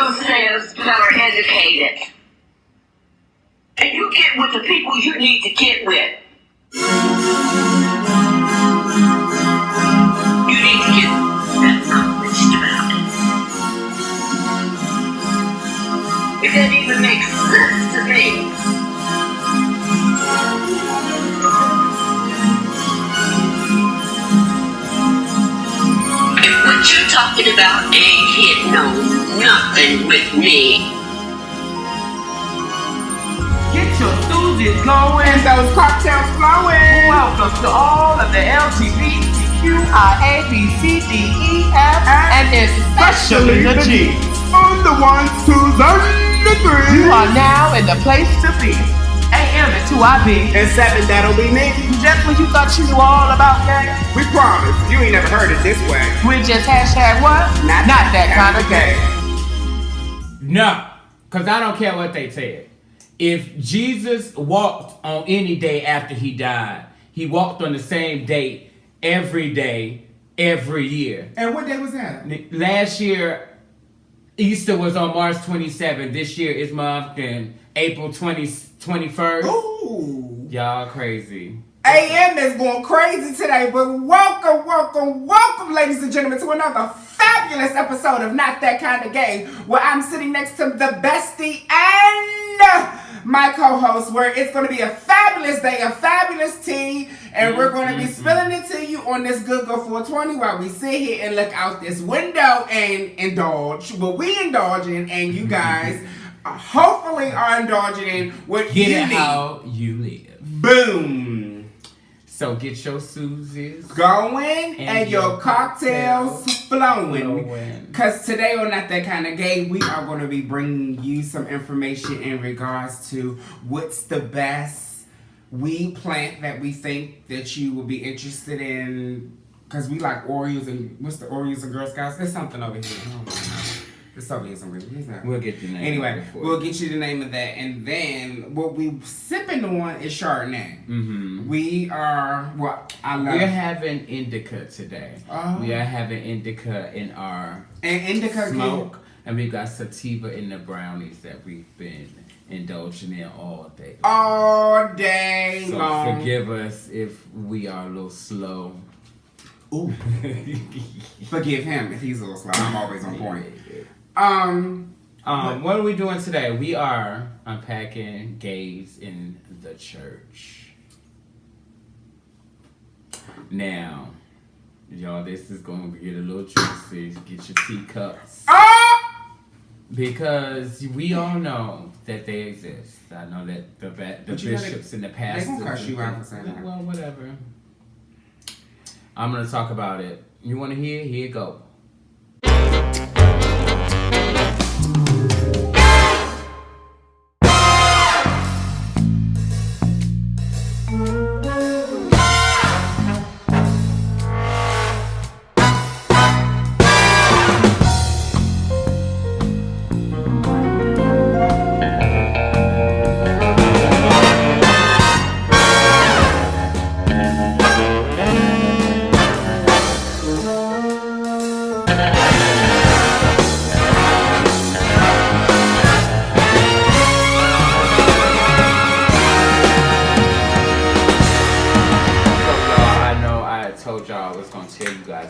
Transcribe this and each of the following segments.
soothsayers that are educated. And you get with the people you need to get with. You need to get convinced about it. It doesn't even make sense to me. And what you're talking about ain't hitting on nothing with me. Get your sooths going, Those cocktails flowing. welcome to all of the LGBTQIA, B, C, D, E, F, and especially the G. On the 1s, 2s, and the 3s. You are now in the place to be. AM is who I be. And 7, that'll be me. Just when you thought you knew all about gay, We promise, you ain't never heard it this way. we just hashtag what? Not that kind of gay. No, because I don't care what they said. If Jesus walked on any day after he died, he walked on the same day, every year. And what day was that? Last year, Easter was on March 27th. This year is motherfucking April 21st. Ooh. Y'all crazy. AM is going crazy today, but welcome, ladies and gentlemen, to another fabulous episode of Not That Kind of Gay, where I'm sitting next to the bestie and my co-host, where it's going to be a fabulous day, a fabulous tea, and we're going to be spilling it to you on this Good Go 420 while we sit here and look out this window and indulge. Well, we indulging, and you guys hopefully are indulging in what Get you it need. how you live. Boom. So get your Susies Going and your cocktails flowing. flowing. Because today on Not That Kind of Gay, we are going to be bringing you some information in regards to what's the best weed plant that we think that you will be interested in. Because we like Oreos and what's the Oreos and Girl Scouts? There's something over here. Oh my God. There's something here somewhere. We'll get the name. Anyway, of it for we'll you. get you the name of that. And then what we sipping on is Chardonnay. Mm-hmm. We are, I love. We're having indica today. Oh. We are having indica in our And indica smoke, and we got sativa in the brownies that we've been indulging in all day. all day So long. forgive us if we are a little slow. Ooh. Forgive him if he's a little slow. I'm always on point. What are we doing today? We are unpacking gays in the church. Now, y'all, this is going to get a little juicy. Get your teacups. Because we all know that they exist. I know that the bishops and the pastors. They gonna curse you out for saying that. Well, whatever. I'm going to talk about it. You want to hear? Here you go.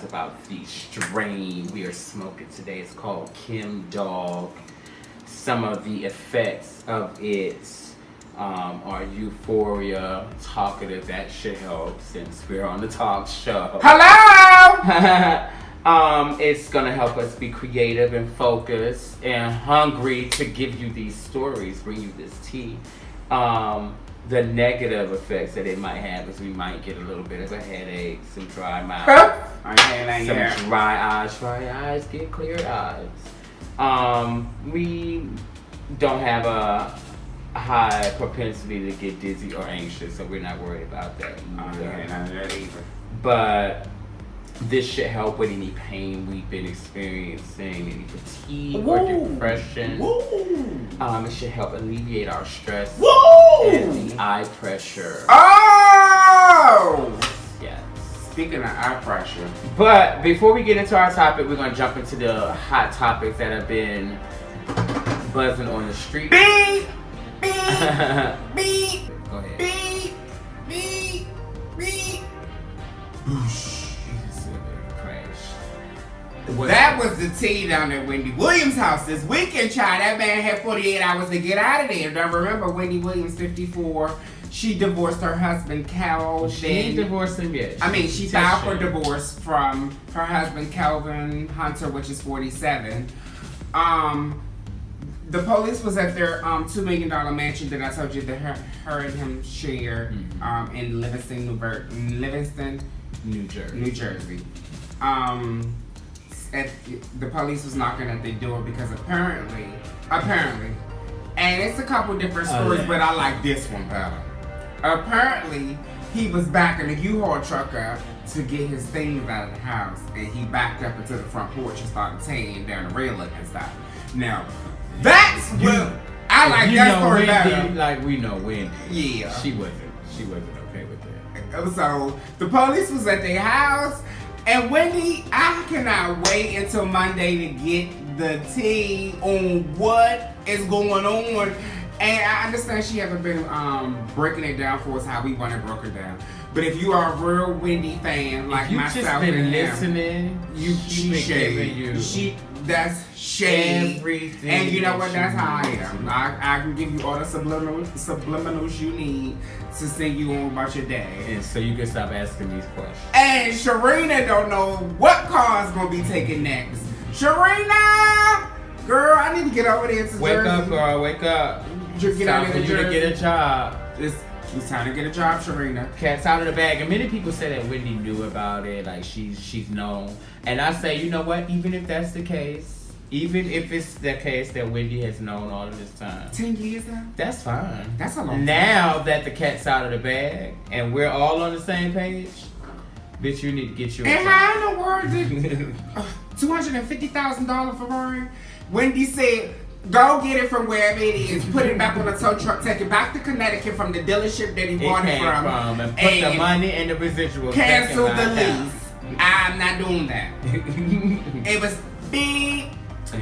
About the strain we are smoking today. It's called Kim Dog. Some of the effects of it are euphoria, talkative. That should help since we're on the talk show. Hello! It's gonna help us be creative and focused and hungry to give you these stories, bring you this tea. The negative effects that it might have is we might get a little bit of a headache, some dry mouth, some dry eyes get clear eyes. We don't have a high propensity to get dizzy or anxious, so we're not worried about that either. But this should help with any pain we've been experiencing, any fatigue or depression. It should help alleviate our stress and the eye pressure. Oh! Yes. Speaking of eye pressure. But before we get into our topic, we're going to jump into the hot topics that have been buzzing on the street. Beep, beep, beep, Go ahead. beep, beep, beep. That was the tea down at Wendy Williams' house this weekend, child. That man had 48 hours to get out of there. Now remember, Wendy Williams, 54. She divorced her husband, Cal. She ain't divorced him yet. She filed for divorce from her husband, Calvin Hunter, which is 47. The police was at their $2 million mansion that I told you that her and him share in Livingston, New Jersey. The police was knocking at their door because apparently, and it's a couple different stories, but I like this one better. Apparently, he was backing a U-Haul truck up to get his things out of the house, and he backed up into the front porch and started tearing down the railing and stuff. Now, that's what I like. That story better. Like we know Wendy. Yeah, she wasn't okay with that. So the police was at their house, and Wendy, I cannot wait until Monday to get the tea on what is going on. And I understand she haven't been breaking it down for us how we want it broken down. But if you are a real Wendy fan like myself, just been listening. That's shade. Everything. And you know what? That's how I am. I can give you all the subliminals you need to send you on about your day. And so you can stop asking these questions. And Sharina don't know what car's gonna be taken next. Sharina, girl, I need to get over there to Wake Jersey. up, girl. Wake up. Get time for you to get a job. It's time to get a job, Sharina. Cat's out of the bag. And many people say that Wendy knew about it, like she's known. And I say, you know what? Even if that's the case, even if it's the case that Wendy has known all of this time, 10 years now. that's fine. That's a long time. Now that the cat's out of the bag and we're all on the same page, bitch, you need to get your. And how in the world did $250,000 Ferrari? Wendy said, go get it from wherever it is, put it back on a tow truck, take it back to Connecticut from the dealership that he bought it from, and put the money and the residuals. Cancel back in the my lease. I'm not doing that. It was beep.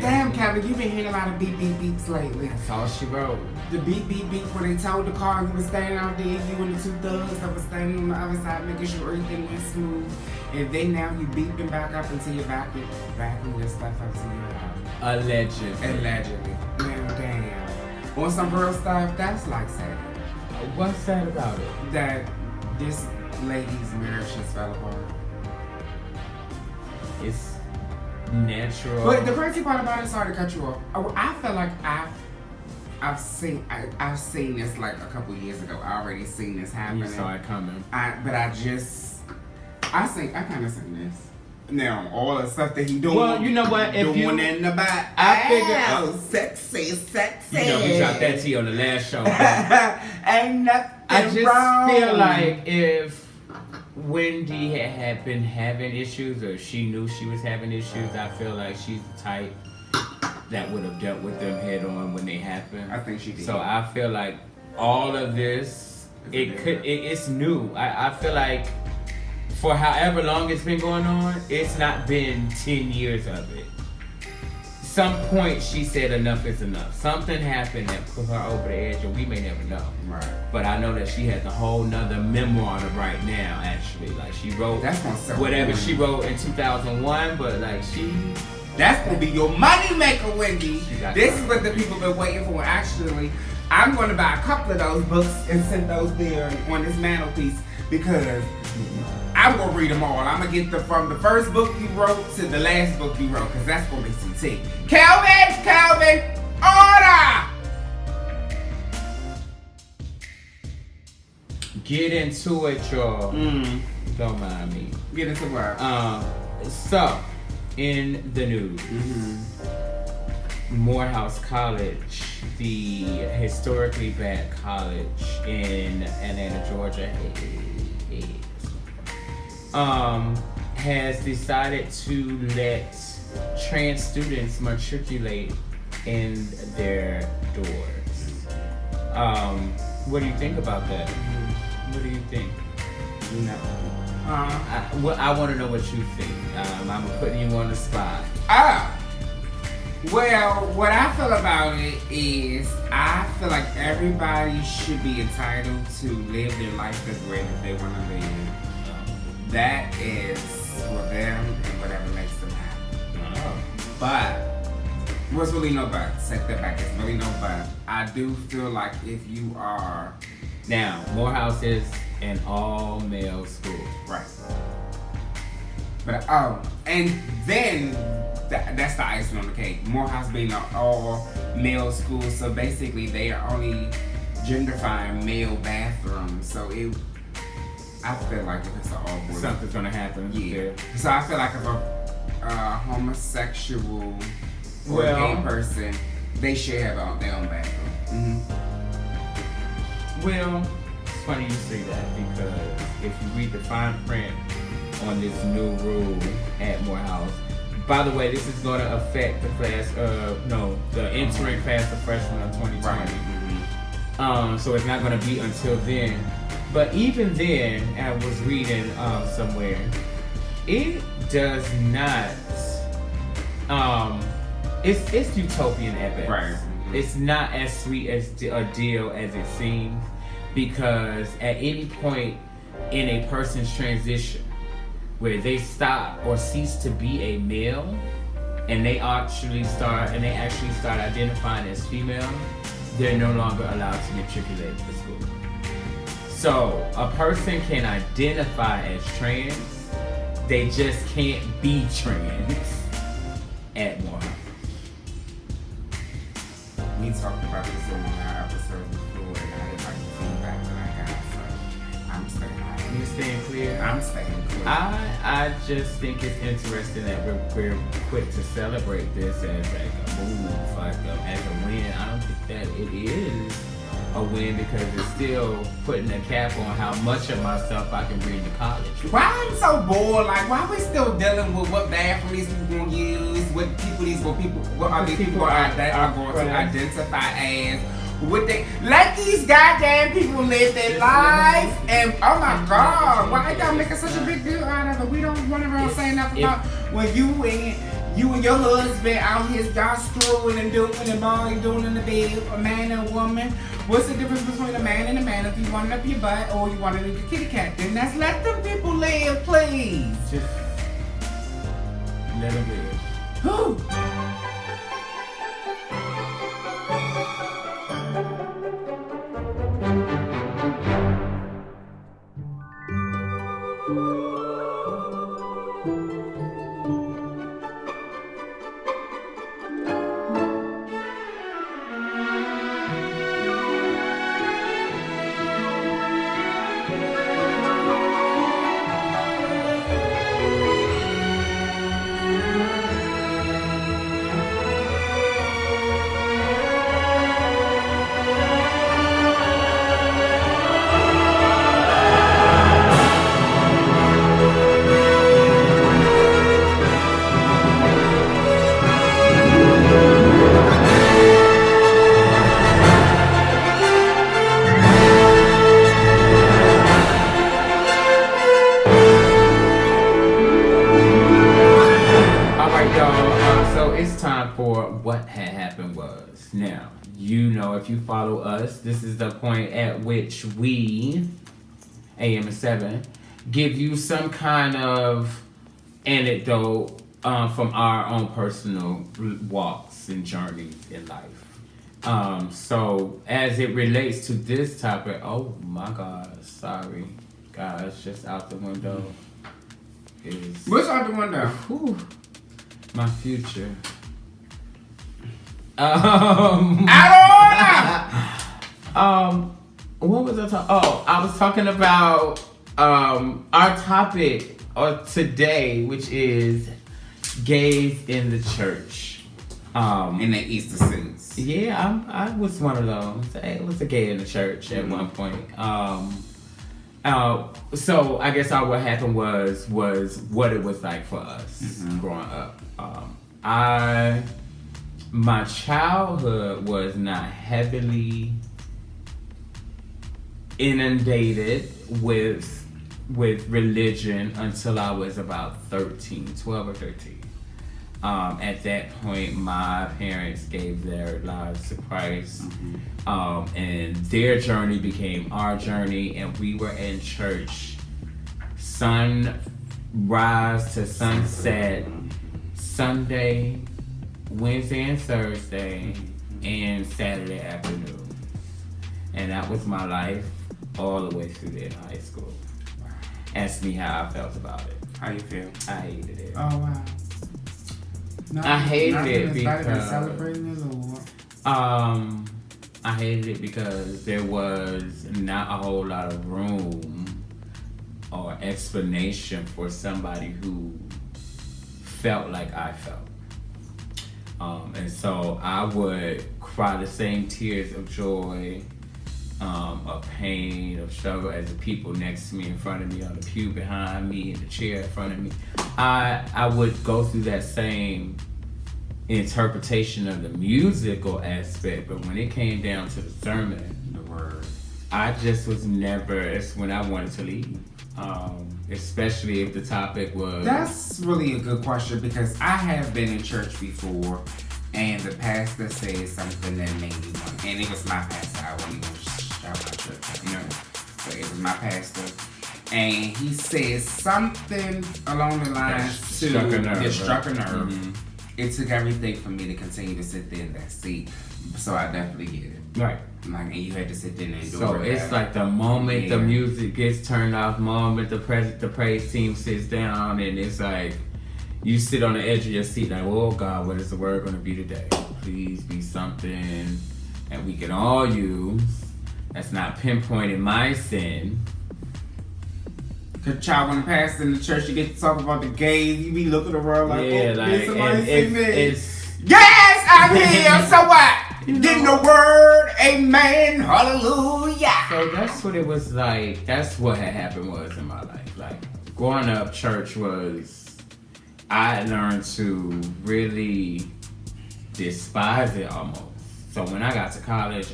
Damn, Kevin, you've been hearing a lot of beep beep beeps lately. That's all she wrote. The beep beep beep when they towed the car, you was standing out there, you and the two thugs that was standing on the other side making sure everything went smooth. And then now you beeping back up until you're backing your stuff up to your house. Allegedly. Man, damn. On some real stuff, that's like sad. What's sad about it? That this lady's marriage just fell apart. It's natural. But the crazy part about it, sorry to cut you off. I feel like I've seen this like a couple years ago. I already seen this happening. You saw it coming. I kind of seen this. Now all the stuff that he doing. Well, you know what? If doing in the back. I figure. Oh, sexy. You know, we dropped that tea on the last show. Ain't nothing I just wrong. feel like if Wendy had been having issues, or she knew she was having issues, I feel like she's the type that would have dealt with them head on when they happened. I think she did. So I feel like all of this, it's new. I feel like for however long it's been going on, it's not been 10 years of it. Some point she said enough is enough. Something happened that put her over the edge, and we may never know. Right. But I know that she has a whole nother memoir to write now, actually. Like she wrote whatever she wrote in 2001, but like that's gonna be your money maker, Wendy. This is what the people been waiting for. Actually, I'm gonna buy a couple of those books and send those there on this mantelpiece because I'm gonna read them all. I'm gonna get from the first book you wrote to the last book you wrote, because that's gonna be some tea. Calvin, order! Get into it, y'all. Don't mind me. Get into what? So, in the news, Morehouse College, the historically black college in Atlanta, Georgia, has decided to let trans students matriculate in their doors. What do you think about that? What do you think? No. I want to know what you think. I'm putting you on the spot. Well, what I feel about it is I feel like everybody should be entitled to live their life the way that they want to live. That is for them and whatever makes them happy. But, there's really no but. Take that back. There's really no but. I do feel like if you are... Now, Morehouse is an all-male school. Right. But, and then... That's the icing on the cake. Morehouse being an all-male school, so basically they are only genderfying male bathrooms. So I feel like if it's an all-boy, something's gonna happen. Yeah. So I feel like if a homosexual or a gay person, they should have their own bathroom. Mm-hmm. Well, it's funny you say that because if you read the fine print on this new rule at Morehouse. By the way, this is going to affect the class the entering class of freshmen of 2020. Right. Mm-hmm. So it's not going to be until then. But even then, I was reading somewhere, it does not, it's utopian at best. Right. Mm-hmm. It's not as sweet as a deal as it seems, because at any point in a person's transition, where they stop or cease to be a male, and they actually start identifying as female, they're no longer allowed to matriculate to school. So a person can identify as trans, they just can't be trans at Morehouse. We talked about this in one of our episodes before, and I didn't like the feedback that I got, so I'm staying out. You staying clear? I'm staying clear. I just think it's interesting that we're quick to celebrate this as like a move, like as a win. I don't think that it is a win because it's still putting a cap on how much of myself I can bring to college. Why I'm so bored? Like, why we still dealing with what bathroom these people gonna use? What are these people going to identify as? Let these goddamn people live their life, and oh my God, why y'all making such a big deal out of it? We don't run around saying nothing about when you and your husband out here y'all screwing and doing and doing in the bed, a man and a woman. What's the difference between a man and a man? If you want it up your butt or you want it in your kitty cat, then let them people live, please. Just let them live. Who? Now, if you follow us, this is the point at which we, AM and 7, give you some kind of anecdote from our own personal walks and journeys in life. So, as it relates to this topic, oh my God, sorry, guys, just out the window is... What's out the window? Whew, my future. What was I talking? Oh, I was talking about our topic today, which is gays in the church. In the Easter suits. Yeah, I was one of those. I was a gay in the church at one point. So I guess what happened was what it was like for us growing up. My childhood was not heavily inundated with religion until I was about 12 or 13. At that point, my parents gave their lives to Christ, and their journey became our journey, and we were in church sunrise to sunset, Sunday, Wednesday and Thursday, and Saturday afternoon. And that was my life all the way through there in high school. Ask me how I felt about it. How you feel? I hated it. Oh wow. I hated it because celebrating the Lord. I hated it because there was not a whole lot of room or explanation for somebody who felt like I felt. And so I would cry the same tears of joy, of pain, of struggle as the people next to me, in front of me, on the pew behind me, in the chair in front of me. I would go through that same interpretation of the musical aspect, but when it came down to the sermon, the word, I just was never, it's when I wanted to leave. Especially if the topic was... That's really a good question, because I have been in church before and the pastor said something that made me want, and it was my pastor, I won't even shout my church out, but it was my pastor, and he said something along the lines that struck a nerve. Mm-hmm. It took everything for me to continue to sit there in that seat, so I definitely get it. Right. Like, and you had to sit there and endure So it's like the moment the music gets turned off, moment the praise team sits down, and it's like you sit on the edge of your seat like, oh God, what is the word going to be today? Please be something that we can all use that's not pinpointing my sin. Cause child, when the pastor in the church, you get to talk about the gays, you be looking around like, yeah, oh, like, somebody see me. It's yes, I'm here, so what? Getting the word, amen, hallelujah. So that's what it was like. That's what had happened was in my life. Like, growing up, church was, I learned to really despise it almost. So when I got to college,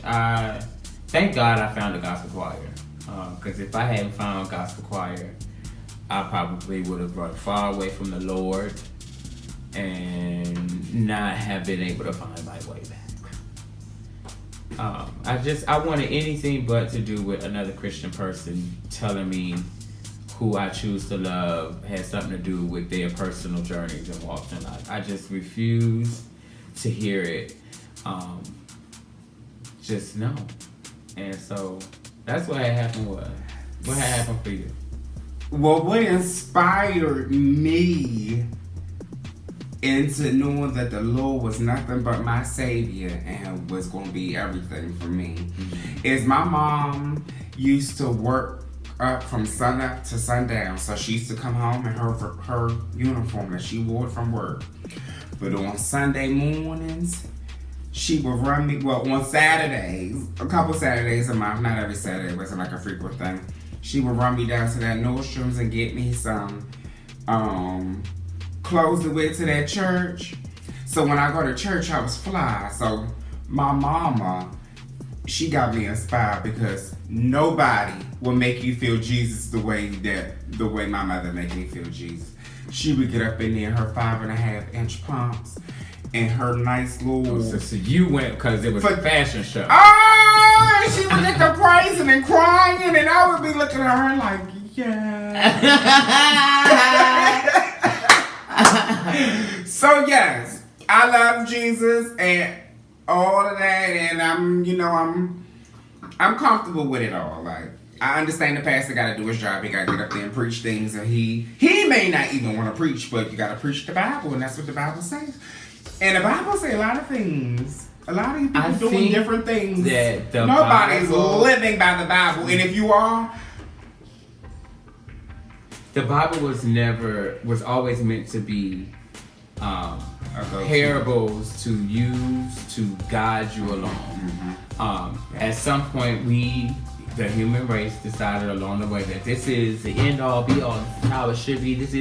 thank God I found the gospel choir. Because if I hadn't found gospel choir, I probably would have run far away from the Lord and not have been able to find my way back. I wanted anything but to do with another Christian person telling me who I choose to love has something to do with their personal journeys and walks in life. I just refused to hear it. Just no. And so that's what had happened was. What had happened for you? Well, what inspired me into knowing that the Lord was nothing but my Savior and was going to be everything for me is my mom used to work up from sun up to sundown. So she used to come home in her uniform that she wore from work. But on Sunday mornings, she would run me, well, on Saturdays, a couple Saturdays a month, not every Saturday, it wasn't like a frequent thing. She would run me down to that Nordstrom's and get me some clothes to wear to that church. So when I go to church, I was fly. So my mama, she got me inspired because nobody will make you feel Jesus the way my mother made me feel Jesus. She would get up in there in her 5.5-inch pumps and her nice little... So you went because it was a fashion show. Oh, she would get the praising and crying, and I would be looking at her like, yeah. So yes, I love Jesus and all of that, and I'm comfortable with it all. Like, I understand the pastor got to do his job. He got to get up there and preach things, and he may not even want to preach, but you got to preach the Bible, and that's what the Bible says. And the Bible says a lot of things. A lot of people doing different things. That nobody's living by the Bible, and if you are, the Bible was always meant to be parables to use to guide you along. At some point, the human race, decided along the way that this is the end all be all. This is how it should be. This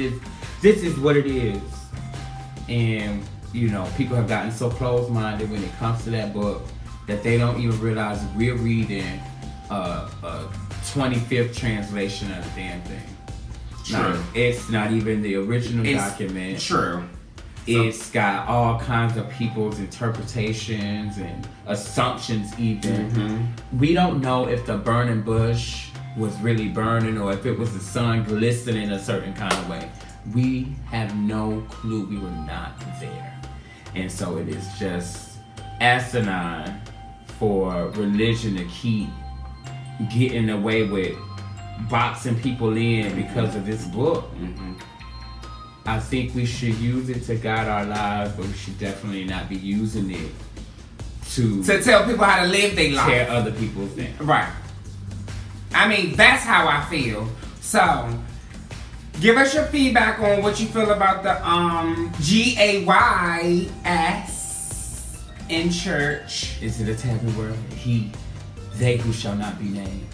is what it is. And people have gotten so closed-minded when it comes to that book that they don't even realize we're reading a 25th translation of the damn thing. True. It's not even the original document. True. It's got all kinds of people's interpretations and assumptions even. Mm-hmm. We don't know if the burning bush was really burning or if it was the sun glistening a certain kind of way. We have no clue. We were not there. And so it is just asinine for religion to keep getting away with boxing people in because of this book. Mm-hmm. I think we should use it to guide our lives, but we should definitely not be using it to tell people how to live their life. Tear other people's things. Right. I mean, that's how I feel. So, give us your feedback on what you feel about the GAYS in church. Is it a taboo word? He, they who shall not be named.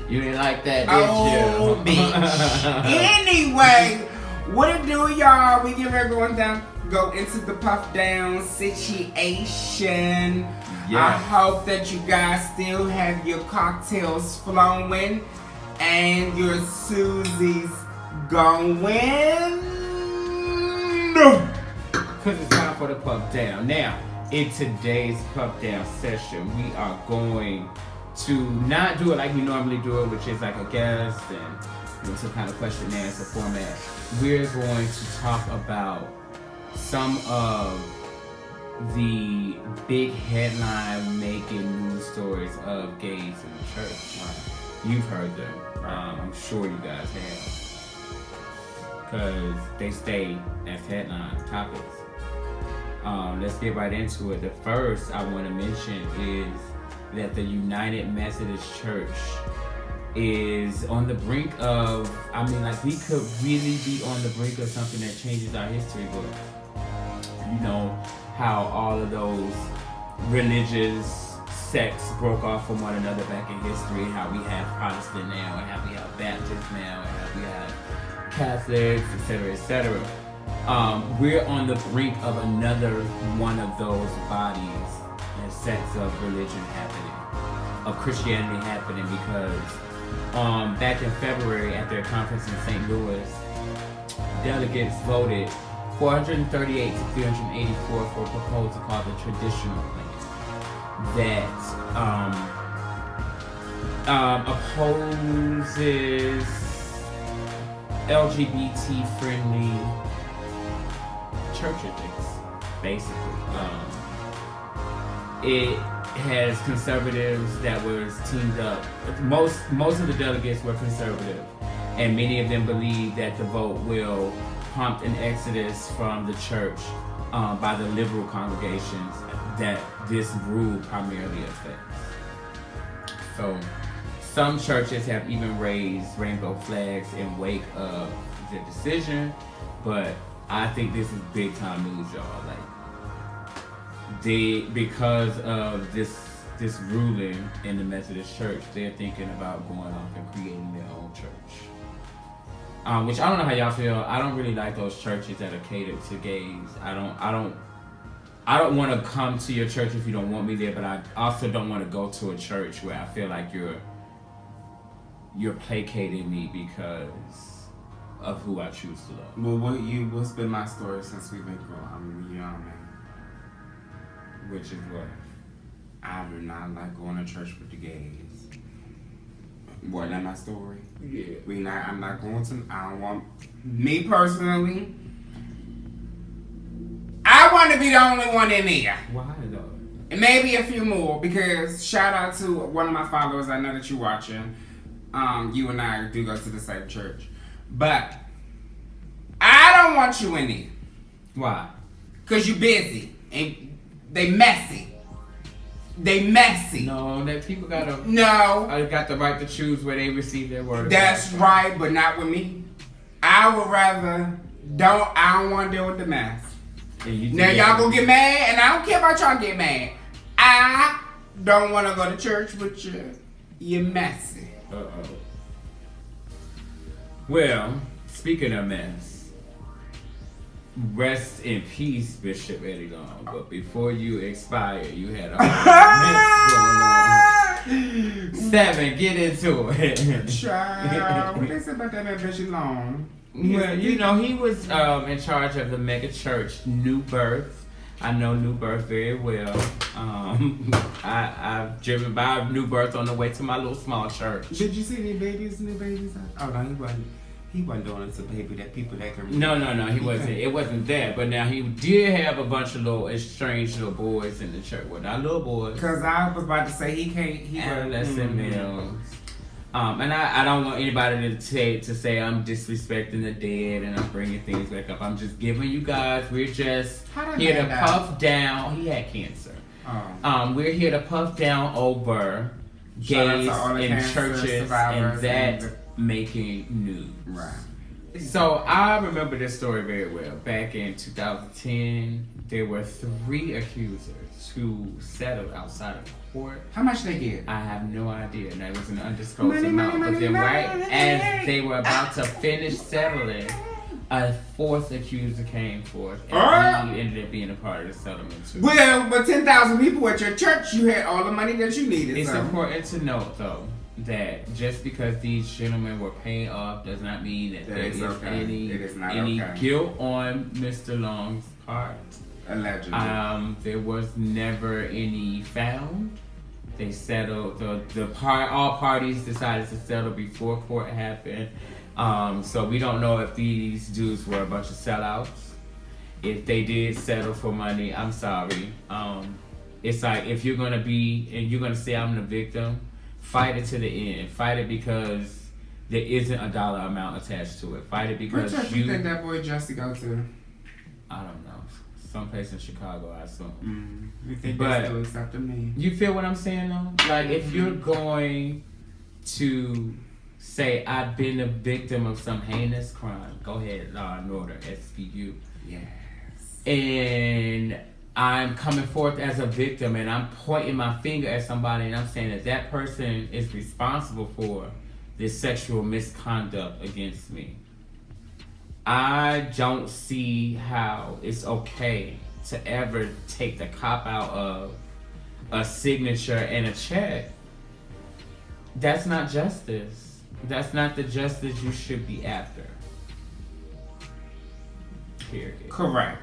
You didn't like that, did you? Bitch. Anyway, what it do, y'all? We get ready to go into the puff down situation. Yes. I hope that you guys still have your cocktails flowing and your Susies going. Because it's time for the puff down. Now, in today's puff down session, we are going to not do it like we normally do it, which is like a guest and some kind of question and answer format. We're going to talk about some of the big headline making news stories of gays in the church. You've heard them. I'm sure you guys have. Because they stay as headline topics. Let's get right into it. The first I want to mention is that the United Methodist Church is on the brink of, we could really be on the brink of something that changes our history books. You know how all of those religious sects broke off from one another back in history, how we have Protestant now, and how we have Baptist now, and how we have Catholics, etc., etc. We're on the brink of another one of those bodies and sects of religion happening, of Christianity happening, because back in February at their conference in St. Louis, delegates voted 438 to 384 for a proposal called the Traditional Plan that opposes LGBT-friendly church ethics, basically. It has conservatives that was teamed up. Most of the delegates were conservative, and many of them believe that the vote will prompt an exodus from the church by the liberal congregations that this rule primarily affects. So some churches have even raised rainbow flags in wake of the decision, but I think this is big time news, y'all. Like, because of this ruling in the Methodist Church, they're thinking about going off and creating their own church. Which I don't know how y'all feel. I don't really like those churches that are catered to gays. I don't want to come to your church if you don't want me there, but I also don't want to go to a church where I feel like you're placating me because of who I choose to love. Well, what's been my story since we've been growing? I mean, young, Which is what? I do not like going to church with the gays. What, that my story? Yeah. I'm not going to, I don't want, me personally, I want to be the only one in there. Why though? And maybe a few more, because shout out to one of my followers, I know that you're watching. You and I do go to the same church. But I don't want you in there. Why? Because you busy. And they messy. They messy. No, that people got the right to choose where they receive their word. That's right, but not with me. I would rather I don't want to deal with the mess. Now y'all gonna get mad, and I don't care about y'all get mad. I don't want to go to church with you. You're messy. Uh-oh. Well, speaking of mess, rest in peace, Bishop Eddie Long. But before you expire, you had a mess going on. Seven, get into it. Child, what they say about that man Bishop Long? Well, you know, he was in charge of the mega church New Birth. I know New Birth very well. I've driven by New Birth on the way to my little small church. Did you see any new babies? Oh no, he wasn't doing it to baby that people that can. No, he wasn't. It wasn't that. But now he did have a bunch of little estranged little boys in the church. Well, not little boys. Cause I was about to say he adolescent males. And I don't want anybody to say I'm disrespecting the dead and I'm bringing things back up. I'm just giving you guys. We're just here to puff down. He had cancer. We're here to puff down over gays in churches and that making news. Right. So I remember this story very well. Back in 2010, there were 3 accusers who settled outside of court. How much they get? I have no idea. And that was an undisclosed amount. But then right as they were about to finish settling, a 4th accuser came forth, and he ended up being a part of the settlement too. Well, but 10,000 people at your church, you had all the money that you needed. It's important to note, though, that just because these gentlemen were paid off does not mean that there is any guilt on Mr. Long's part. Allegedly. There was never any found. They settled. All parties decided to settle before court happened. So we don't know if these dudes were a bunch of sellouts. If they did settle for money, I'm sorry. It's like if you're gonna say I'm the victim, fight it to the end. Fight it because there isn't a dollar amount attached to it. Fight it because what church you think that boy Jesse go to? I don't know. Someplace in Chicago, I assume. You think they still accept me? You feel what I'm saying though? Like if you're going to say I've been a victim of some heinous crime, go ahead, Law and Order, SVU. Yes. And I'm coming forth as a victim and I'm pointing my finger at somebody and I'm saying that person is responsible for this sexual misconduct against me. I don't see how it's okay to ever take the cop out of a signature and a check. That's not justice. That's not the justice you should be after. Period. Correct.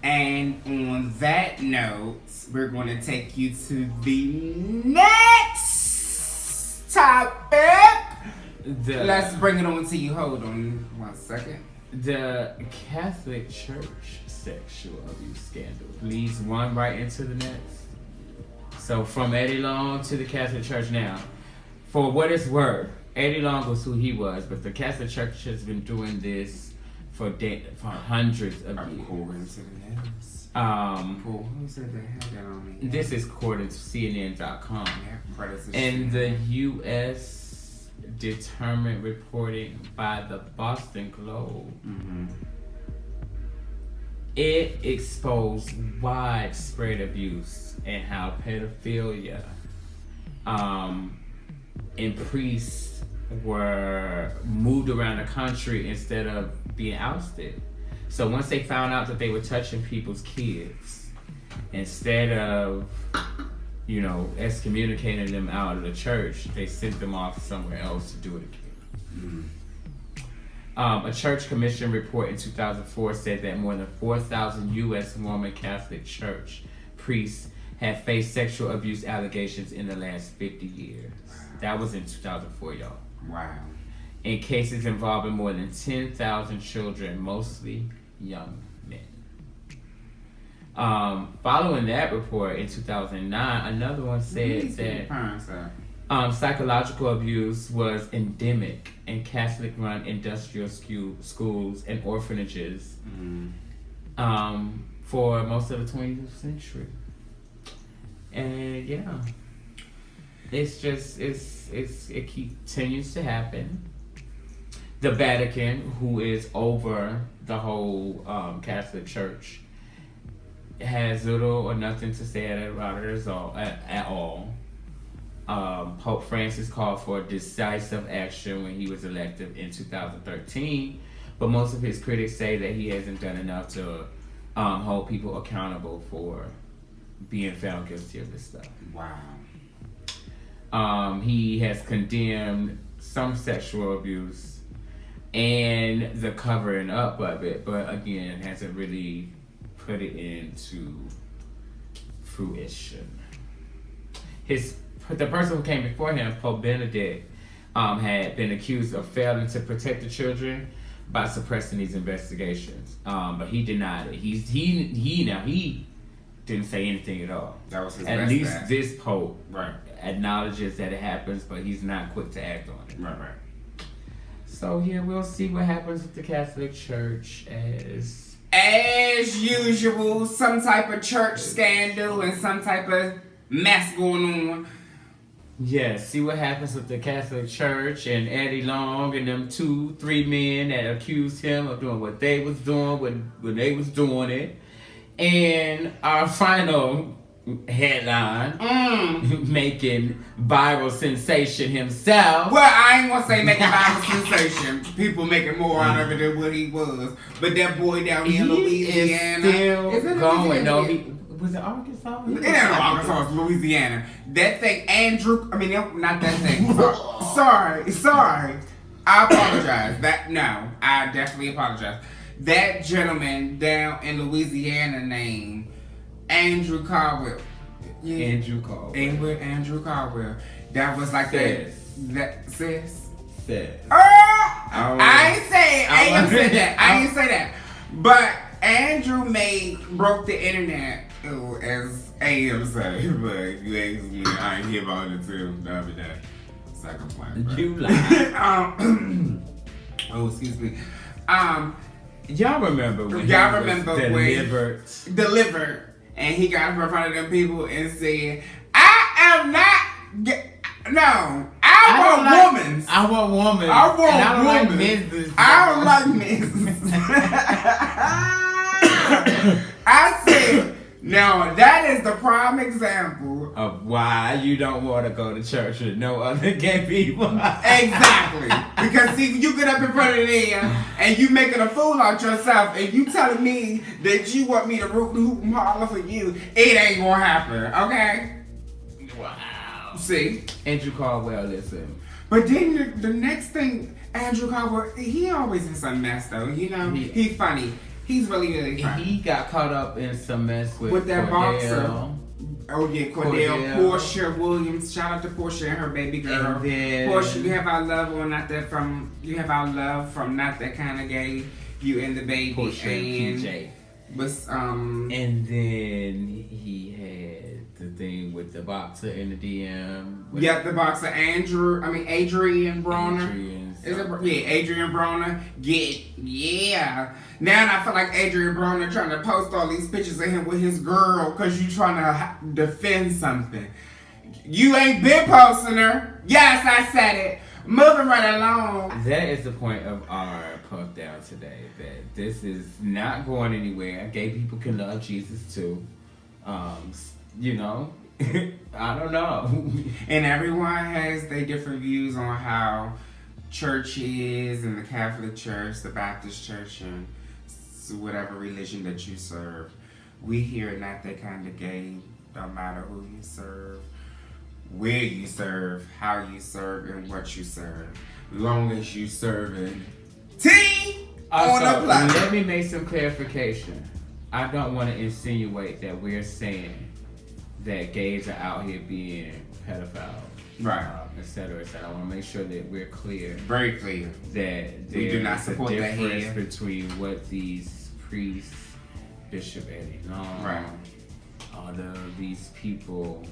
And on that note, we're going to take you to the next topic. Let's bring it on to you. Hold on 1 second. The Catholic Church sexual abuse scandal leads one right into the next. So from Eddie Long to the Catholic Church now. For what it's worth, Eddie Long was who he was, but the Catholic Church has been doing this for hundreds of years. According to the news. Who said they had that on me? This is according to CNN.com. Yeah, and the U.S. determined reporting by the Boston Globe. Mm-hmm. It exposed widespread abuse and how pedophilia and priests were moved around the country instead of being ousted. So once they found out that they were touching people's kids, instead of, excommunicating them out of the church, they sent them off somewhere else to do it again. Mm-hmm. A church commission report in 2004 said that more than 4,000 U.S. Roman Catholic Church priests have faced sexual abuse allegations in the last 50 years. That was in 2004, y'all. Wow. In cases involving more than 10,000 children, mostly young men. Following that report in 2009, another one said that psychological abuse was endemic in Catholic-run industrial schools and orphanages for most of the 20th century. And it continues to happen. The Vatican, who is over the whole Catholic Church, has little or nothing to say about it at all. Pope Francis called for decisive action when he was elected in 2013, but most of his critics say that he hasn't done enough to hold people accountable for being found guilty of this stuff. Wow. He has condemned some sexual abuse and the covering up of it, but again, hasn't really put it into fruition. The person who came before him, Pope Benedict, had been accused of failing to protect the children by suppressing these investigations, but he denied it. He didn't say anything at all. That was his At best least bet. this Pope Right. acknowledges that it happens, but he's not quick to act on it. Right. So here we'll see what happens with the Catholic Church As usual, some type of church scandal and some type of mess going on. see what happens with the Catholic Church and Eddie Long and them 2-3 men that accused him of doing what they was doing when they was doing it. And our final headline, making viral sensation himself. Well, I ain't gonna say making viral sensation. People making more out of it than what he was. But that boy down here in Louisiana is still is it going. Louisiana? No, was it Arkansas? It ain't Arkansas, it's Louisiana. That thing, not that thing. Sorry. I apologize. I definitely apologize. That gentleman down in Louisiana named Andrew Caldwell. Yeah. Andrew Caldwell. Andrew Caldwell. That was like that. Sis? I ain't say that. But Andrew broke the internet, as AM say. But you asked me, I ain't hear about it too the other day. Second point. You lie. Excuse me. Y'all remember when he was delivered, and he got in front of them people and said, I want women. I want women. I don't like men's. I said, no, that is the prime example of why you don't want to go to church with no other gay people. Exactly. Because see, you get up in front of them and you making a fool out yourself and you telling me that you want me to root and hoop and holler for you, it ain't gonna happen, okay? Wow. See? Andrew Caldwell, listen. But then the next thing, Andrew Caldwell, he always in some mess though, He's funny. He's really, really funny. He got caught up in some mess with that Cordell. boxer. Oh yeah, Cordell. Portia Williams. Shout out to Portia and her baby girl. And then, Portia, you have our love from Not That Kind of Gay. You and the baby. Portia and PJ. And then he had the thing with the boxer in the DM. The boxer Adrian Bronner. Adrian Is it? Yeah, Adrian Broner. Yeah. Now I feel like Adrian Broner trying to post all these pictures of him with his girl because you trying to defend something. You ain't been posting her. Yes, I said it. Moving right along. That is the point of our puff down today. That this is not going anywhere. Gay people can love Jesus too. You know, I don't know. And everyone has their different views on how church is, and the Catholic Church, the Baptist Church, and whatever religion that you serve. We here at Not That Kind of Gay. Don't matter who you serve, where you serve, how you serve, and what you serve. Long as you serving tea on the planet. Let me make some clarification. I don't want to insinuate that we're saying that gays are out here being pedophiles. Right. Et cetera, et cetera. I want to make sure that we're clear. Very clear. That we do not there's a support that difference here. between what these priests, Bishop Eddie Long, right, all of these people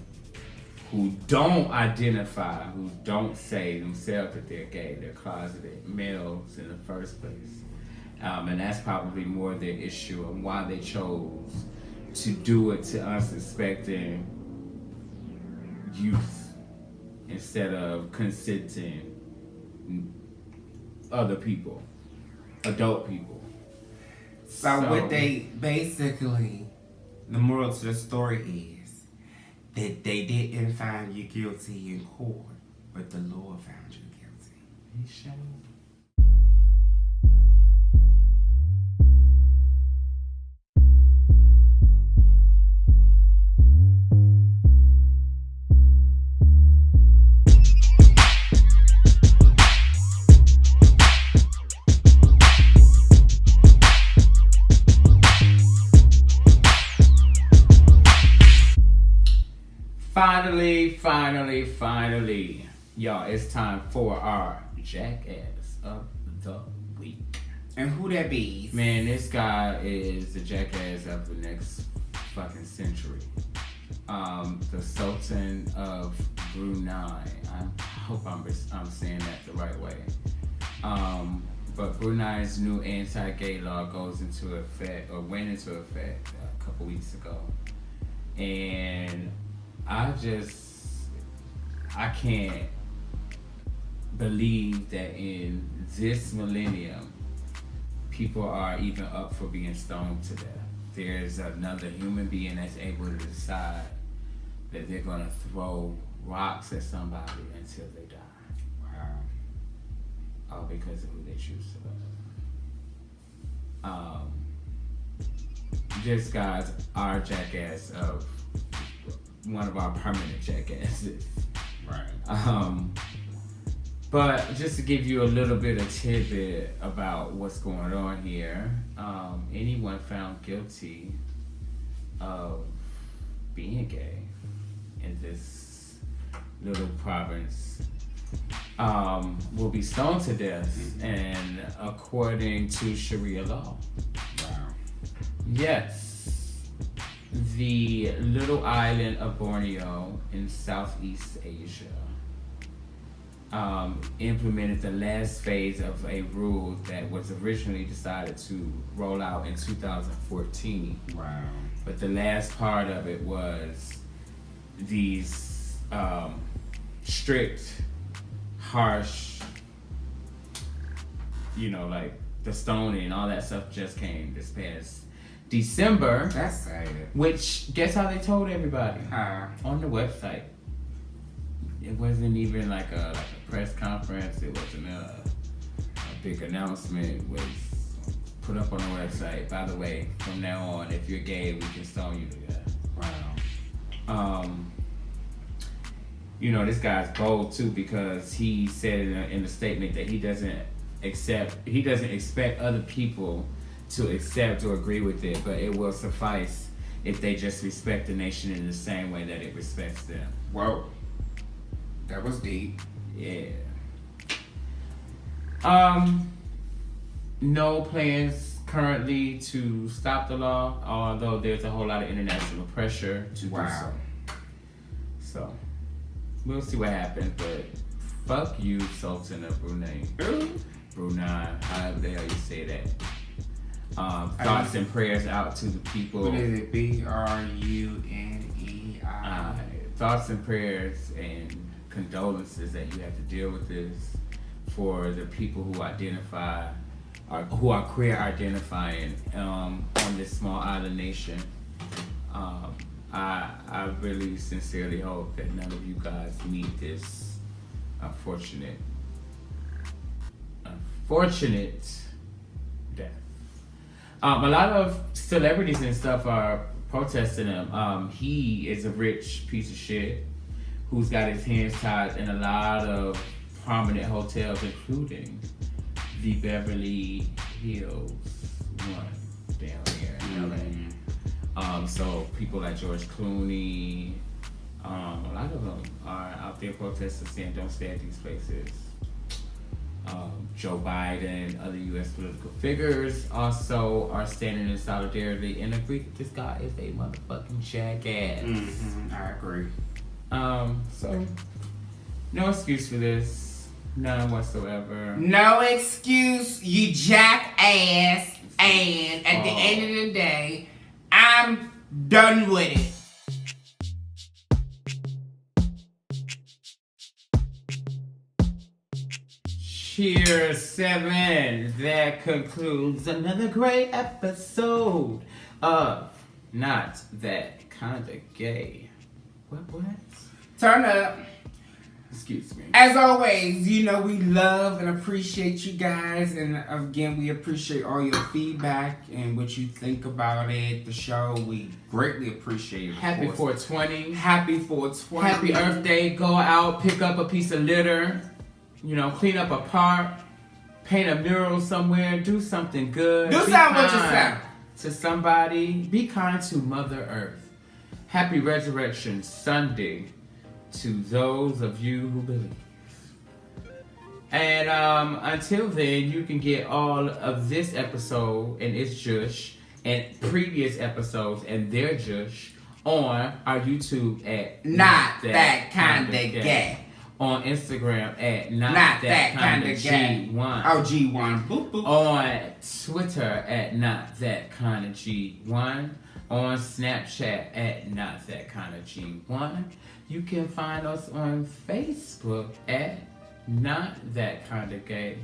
who don't identify, who don't say themselves that they're gay, they're closeted males in the first place. And that's probably more their issue and why they chose to do it to unsuspecting youth instead of consenting other people, adult people. So what they basically, the moral to the story is that they didn't find you guilty in court, but the Lord found you guilty. He showed. Finally, y'all, it's time for our Jackass of the Week. And who that be? Man, this guy is the jackass of the next fucking century. The Sultan of Brunei. I hope I'm saying that the right way. But Brunei's new anti-gay law goes into effect, or went into effect a couple weeks ago. And I can't believe that in this millennium, people are even up for being stoned to death. There's another human being that's able to decide that they're gonna throw rocks at somebody until they die. Wow. All because of who they choose to love. This guy's our jackass of one of our permanent jackasses. Right. But just to give you a little bit of tidbit about what's going on here, anyone found guilty of being gay in this little province will be stoned to death, and according to Sharia law. Wow. Yes. The little island of Borneo in Southeast Asia implemented the last phase of a rule that was originally decided to roll out in 2014. Wow. But the last part of it was these strict, harsh, like the stoning and all that stuff just came this past December. That's sad. Which, guess how they told everybody? On the website. It wasn't even like a press conference. It wasn't a big announcement. It was put up on the website. By the way, from now on, if you're gay, we can stone you to death. Wow. This guy's bold too, because he said in a statement that he doesn't expect other people to accept or agree with it, but it will suffice if they just respect the nation in the same way that it respects them. Whoa. That was deep. Yeah. No plans currently to stop the law, although there's a whole lot of international pressure to do so. So, we'll see what happens, but Fuck you, Sultan of Brunei. Brunei, however the hell you say that. Thoughts and prayers out to the people. What is it? BRUNEI. Thoughts and prayers and condolences that you have to deal with this for the people who identify, or who are queer identifying on this small island nation. I really sincerely hope that none of you guys meet this unfortunate death. A lot of celebrities and stuff are protesting him. He is a rich piece of shit who's got his hands tied in a lot of prominent hotels, including the Beverly Hills one down here in LA. So people like George Clooney, a lot of them are out there protesting, saying don't stay at these places. Joe Biden, other U.S. political figures also are standing in solidarity and agree that this guy is a motherfucking jackass. I agree. So no excuse for this, none whatsoever. No excuse, you jackass. And at the end of the day, I'm done with it. Cheers, 7. That concludes another great episode of Not That Kinda Gay. What? Turn up. Excuse me. As always, you know we love and appreciate you guys. And again, we appreciate all your feedback and what you think about it, the show. We greatly appreciate it. Happy 420. Happy 420. Happy Earth Day. Go out, pick up a piece of litter. You know, clean up a park, paint a mural somewhere, do something good. Do something with yourself. To somebody. Be kind to Mother Earth. Happy Resurrection Sunday to those of you who believe. And until then, you can get all of this episode and its jush and previous episodes and their jush on our YouTube at Not That Kinda Gay. On Instagram at Not That Kinda Gay. G1. Oh, G1. Boop, boop. On Twitter at Not That Kinda G1. On Snapchat at Not That Kinda G1. You can find us on Facebook at Not That Kinda Gay.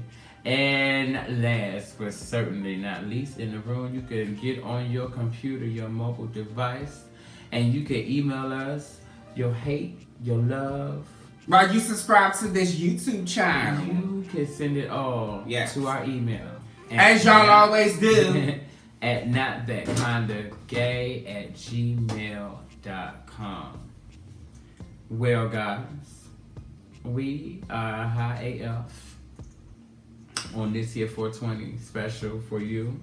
And last but certainly not least in the room, you can get on your computer, your mobile device, and you can email us your hate, your love. While you subscribe to this YouTube channel, You can send it all to our email. As y'all always do. At notthatkindagay@gmail.com. Well, guys, we are High AF on this here 420 special for you.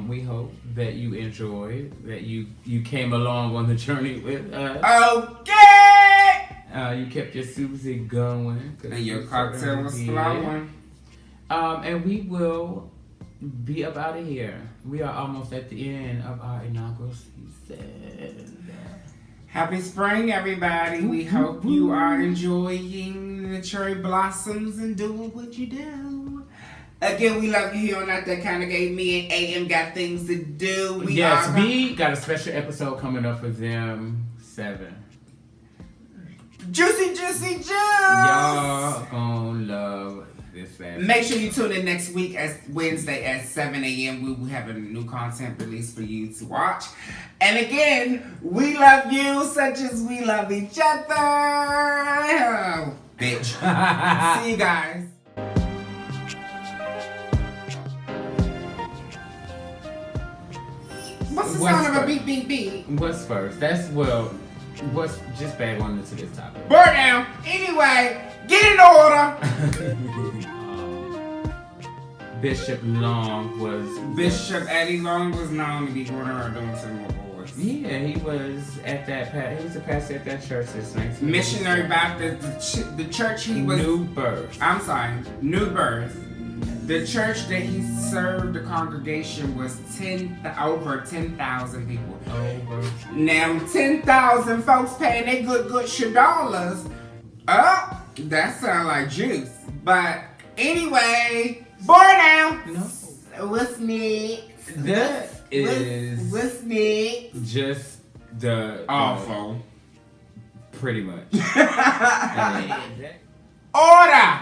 We hope that you enjoyed, that you came along on the journey with us. Okay! You kept your Susie going. And your cocktail was flowing. And we will be up out of here. We are almost at the end of our inaugural season. Happy spring, everybody. We hope you are enjoying the cherry blossoms and doing what you do. Again, we love you here on Not That Kinda Gay. Me and AM got things to do. We got a special episode coming up for them. 7. Juicy juice. Y'all gonna love this fast. Make sure you tune in next week as Wednesday at 7 a.m. We will have a new content release for you to watch. And again, we love you such as we love each other. Oh, bitch. See you guys. What's the sound of a beep, beep, beep? What's first? What's just back on to this topic. Burn down. Anyway, get in order. Bishop Eddie Long was known to be going around doing some more boys. Yeah, he was a pastor at that church since 19. Missionary Baptist, the church he was. New Birth. I'm sorry, New Birth. The church that he served, the congregation was over 10,000 people. Now 10,000 folks paying their good $dollars. That sounds like juice. But anyway, boy now. No. What's next? This is What's next? just the Awful. pretty much. Order.